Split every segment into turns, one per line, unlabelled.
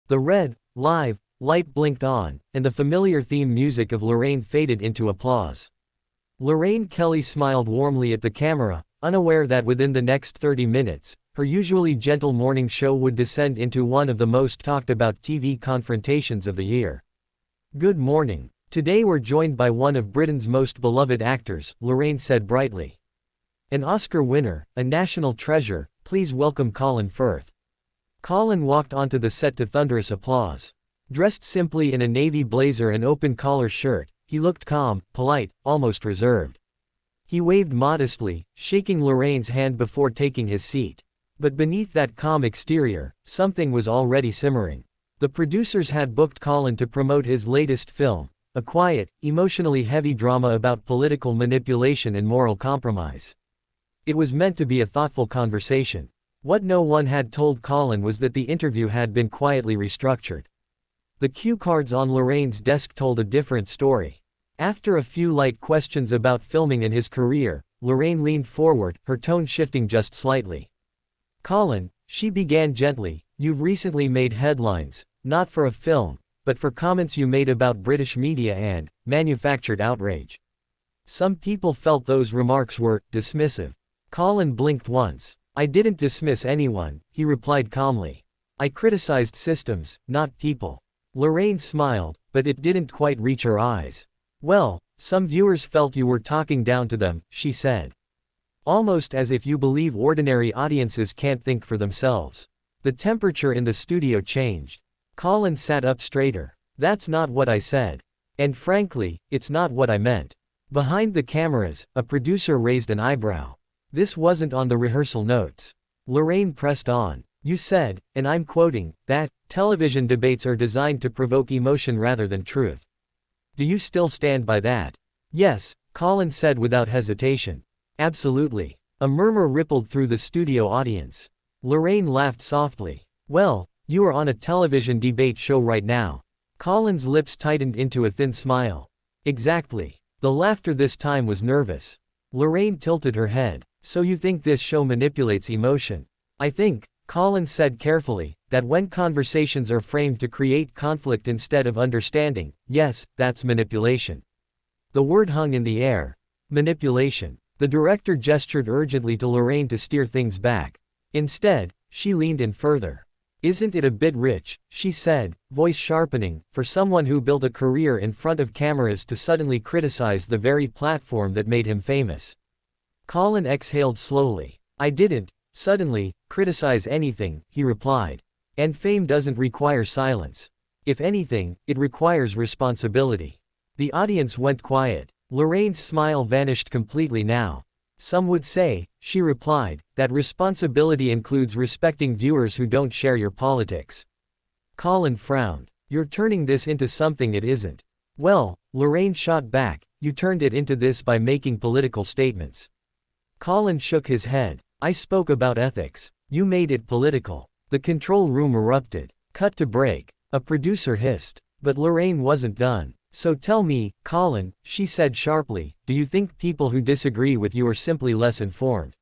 The red, live, light blinked on, and the familiar theme music of Lorraine faded into applause. Lorraine Kelly smiled warmly at the camera, unaware that within the next 30 minutes, her usually gentle morning show would descend into one of the most talked about TV confrontations of the year. Good morning. Today we're joined by one of Britain's most beloved actors, Lorraine said brightly. An Oscar winner, a national treasure, please welcome Colin Firth. Colin walked onto the set to thunderous applause. Dressed simply in a navy blazer and open-collar shirt, he looked calm, polite, almost reserved. He waved modestly, shaking Lorraine's hand before taking his seat. But beneath that calm exterior, something was already simmering. The producers had booked Colin to promote his latest film, a quiet, emotionally heavy drama about political manipulation and moral compromise. It was meant to be a thoughtful conversation. What no one had told Colin was that the interview had been quietly restructured. The cue cards on Lorraine's desk told a different story. After a few light questions about filming and his career, Lorraine leaned forward, her tone shifting just slightly. Colin, she began gently, you've recently made headlines, not for a film, but for comments you made about British media and manufactured outrage. Some people felt those remarks were dismissive. Colin blinked once. I didn't dismiss anyone, he replied calmly. I criticized systems, not people. Lorraine smiled, but it didn't quite reach her eyes. Well, some viewers felt you were talking down to them, she said. Almost as if you believe ordinary audiences can't think for themselves. The temperature in the studio changed. Colin sat up straighter. That's not what I said. And frankly, it's not what I meant. Behind the cameras, a producer raised an eyebrow. This wasn't on the rehearsal notes. Lorraine pressed on. You said, and I'm quoting, that television debates are designed to provoke emotion rather than truth. Do you still stand by that? Yes, Colin said without hesitation. Absolutely. A murmur rippled through the studio audience. Lorraine laughed softly. Well, you are on a television debate show right now. Colin's lips tightened into a thin smile. Exactly. The laughter this time was nervous. Lorraine tilted her head. So you think this show manipulates emotion? I think, Colin said carefully, that when conversations are framed to create conflict instead of understanding, yes, that's manipulation. The word hung in the air. Manipulation. The director gestured urgently to Lorraine to steer things back. Instead, she leaned in further. Isn't it a bit rich, she said, voice sharpening, for someone who built a career in front of cameras to suddenly criticize the very platform that made him famous? Colin exhaled slowly. I didn't, suddenly, criticize anything, he replied. And fame doesn't require silence. If anything, it requires responsibility. The audience went quiet. Lorraine's smile vanished completely now. Some would say, she replied, that responsibility includes respecting viewers who don't share your politics. Colin frowned. You're turning this into something it isn't. Well, Lorraine shot back, you turned it into this by making political statements. Colin shook his head. I spoke about ethics. You made it political. The control room erupted. Cut to break. A producer hissed. But Lorraine wasn't done. So tell me, Colin, she said sharply, do you think people who disagree with you are simply less informed?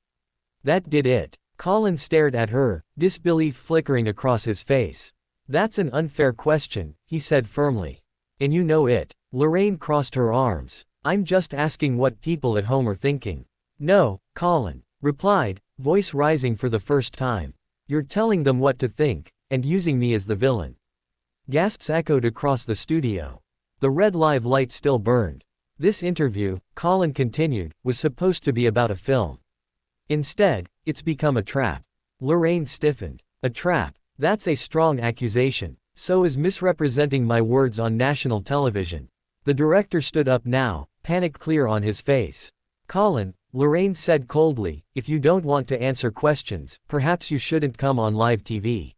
That did it. Colin stared at her, disbelief flickering across his face. That's an unfair question, he said firmly. And you know it. Lorraine crossed her arms. I'm just asking what people at home are thinking. No, Colin replied, voice rising for the first time. You're telling them what to think, and using me as the villain. Gasps echoed across the studio. The red live light still burned. This interview, Colin continued, was supposed to be about a film. Instead, it's become a trap. Lorraine stiffened. A trap. That's a strong accusation. So is misrepresenting my words on national television. The director stood up now, panic clear on his face. Colin, Lorraine said coldly, if you don't want to answer questions, perhaps you shouldn't come on live TV.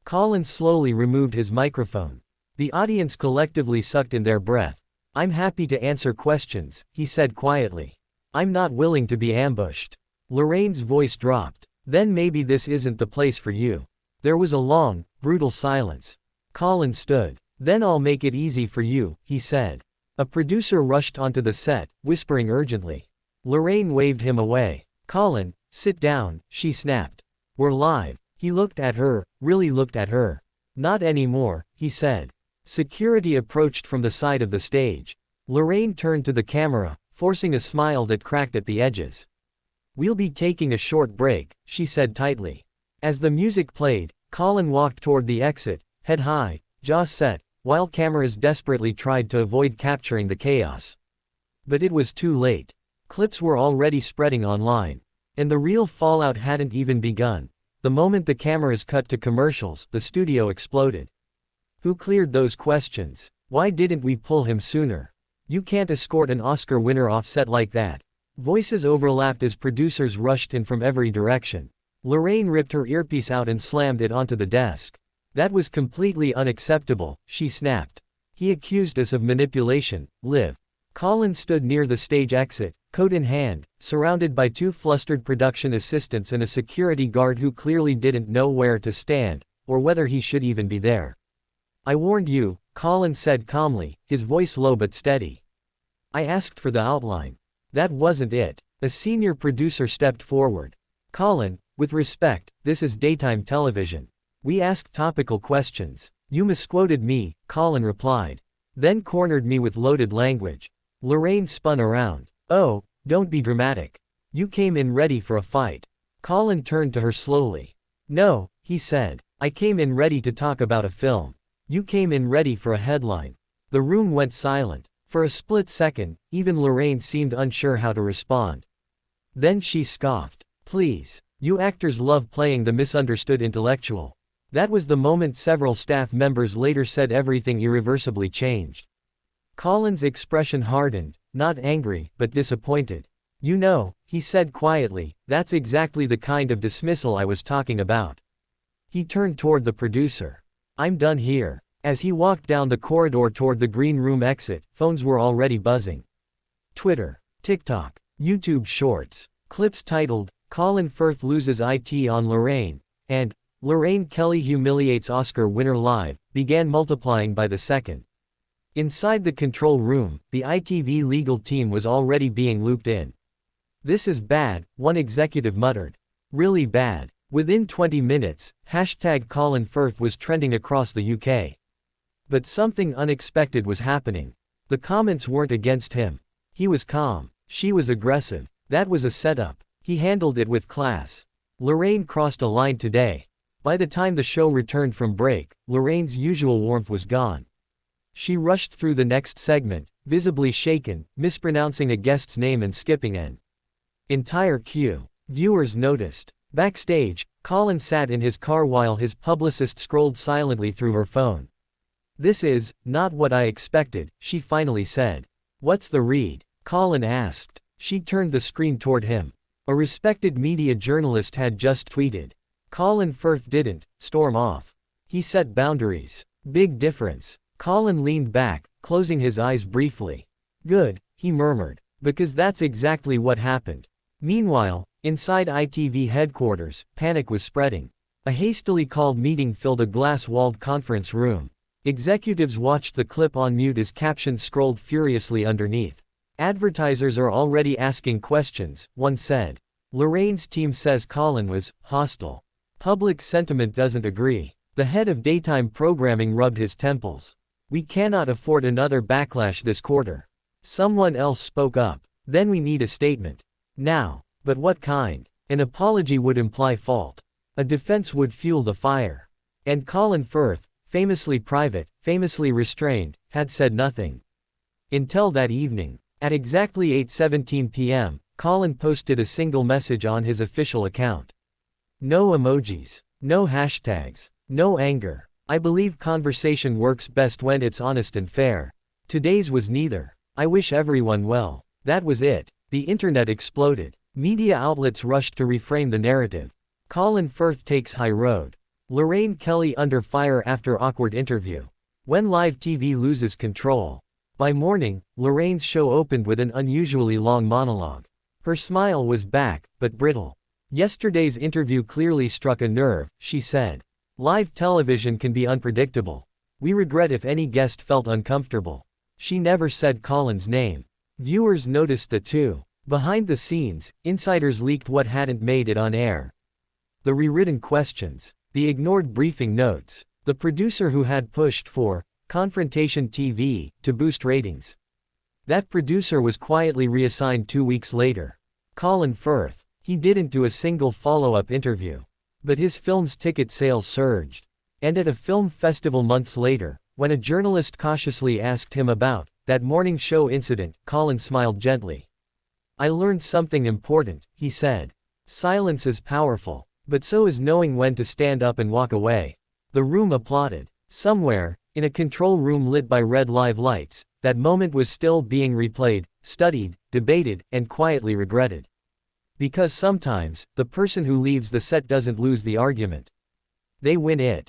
Colin slowly removed his microphone. The audience collectively sucked in their breath. I'm happy to answer questions, he said quietly. I'm not willing to be ambushed. Lorraine's voice dropped. Then maybe this isn't the place for you. There was a long, brutal silence. Colin stood. Then I'll make it easy for you, he said. A producer rushed onto the set, whispering urgently. Lorraine waved him away. Colin, sit down, she snapped. We're live. He looked at her, really looked at her. Not anymore, he said. Security approached from the side of the stage. Lorraine turned to the camera, forcing a smile that cracked at the edges. "We'll be taking a short break," she said tightly. As the music played, Colin walked toward the exit, head high, jaw set, while cameras desperately tried to avoid capturing the chaos. But it was too late. Clips were already spreading online. And the real fallout hadn't even begun. The moment the cameras cut to commercials, the studio exploded. "Who cleared those questions? Why didn't we pull him sooner? You can't escort an Oscar winner off set like that." Voices overlapped as producers rushed in from every direction. Lorraine ripped her earpiece out and slammed it onto the desk. "That was completely unacceptable," she snapped. "He accused us of manipulation, Liv." Colin stood near the stage exit, coat in hand, surrounded by two flustered production assistants and a security guard who clearly didn't know where to stand, or whether he should even be there. "I warned you," Colin said calmly, his voice low but steady. "I asked for the outline. That wasn't it." A senior producer stepped forward. "Colin, with respect, this is daytime television. We ask topical questions." "You misquoted me," Colin replied. "Then cornered me with loaded language." Lorraine spun around. "Oh, don't be dramatic. You came in ready for a fight." Colin turned to her slowly. "No," he said. "I came in ready to talk about a film. You came in ready for a headline." The room went silent. For a split second, even Lorraine seemed unsure how to respond. Then she scoffed. "Please. You actors love playing the misunderstood intellectual." That was the moment several staff members later said everything irreversibly changed. Colin's expression hardened, not angry, but disappointed. "You know," he said quietly, "that's exactly the kind of dismissal I was talking about." He turned toward the producer. "I'm done here." As he walked down the corridor toward the green room exit, phones were already buzzing. Twitter, TikTok, YouTube Shorts, clips titled, "Colin Firth loses IT on Lorraine," and "Lorraine Kelly humiliates Oscar winner live," began multiplying by the second. Inside the control room, the ITV legal team was already being looped in. "This is bad," one executive muttered. "Really bad." Within 20 minutes, #Colin Firth was trending across the UK. But something unexpected was happening. The comments weren't against him. He was calm. She was aggressive. That was a setup. He handled it with class. Lorraine crossed a line today. By the time the show returned from break, Lorraine's usual warmth was gone. She rushed through the next segment, visibly shaken, mispronouncing a guest's name and skipping an entire cue. Viewers noticed. Backstage, Colin sat in his car while his publicist scrolled silently through her phone. "This is not what I expected," she finally said. "What's the read?" Colin asked. She turned the screen toward him. A respected media journalist had just tweeted. Colin Firth didn't storm off. He set boundaries. Big difference. Colin leaned back, closing his eyes briefly. "Good," he murmured. "Because that's exactly what happened." Meanwhile, inside ITV headquarters, panic was spreading. A hastily called meeting filled a glass-walled conference room. Executives watched the clip on mute as captions scrolled furiously underneath. "Advertisers are already asking questions," one said. "Lorraine's team says Colin was hostile. Public sentiment doesn't agree." The head of daytime programming rubbed his temples. "We cannot afford another backlash this quarter." Someone else spoke up. "Then we need a statement. Now." "But what kind?" "An apology would imply fault. A defense would fuel the fire." And Colin Firth, famously private, famously restrained, had said nothing. Until that evening. At exactly 8:17 p.m., Colin posted a single message on his official account. No emojis. No hashtags. No anger. "I believe conversation works best when it's honest and fair. Today's was neither. I wish everyone well." That was it. The internet exploded. Media outlets rushed to reframe the narrative. Colin Firth takes high road. Lorraine Kelly under fire after awkward interview. When live TV loses control. By morning, Lorraine's show opened with an unusually long monologue. Her smile was back, but brittle. "Yesterday's interview clearly struck a nerve," she said. "Live television can be unpredictable. We regret if any guest felt uncomfortable." She never said Colin's name. Viewers noticed that too. Behind the scenes, insiders leaked what hadn't made it on air. The rewritten questions. The ignored briefing notes. The producer who had pushed for confrontation TV to boost ratings. That producer was quietly reassigned 2 weeks later. Colin Firth. He didn't do a single follow-up interview. But his film's ticket sales surged. And at a film festival months later, when a journalist cautiously asked him about that morning show incident, Colin smiled gently. "I learned something important," he said. "Silence is powerful, but so is knowing when to stand up and walk away." The room applauded. Somewhere, in a control room lit by red live lights, that moment was still being replayed, studied, debated, and quietly regretted. Because sometimes, the person who leaves the set doesn't lose the argument. They win it.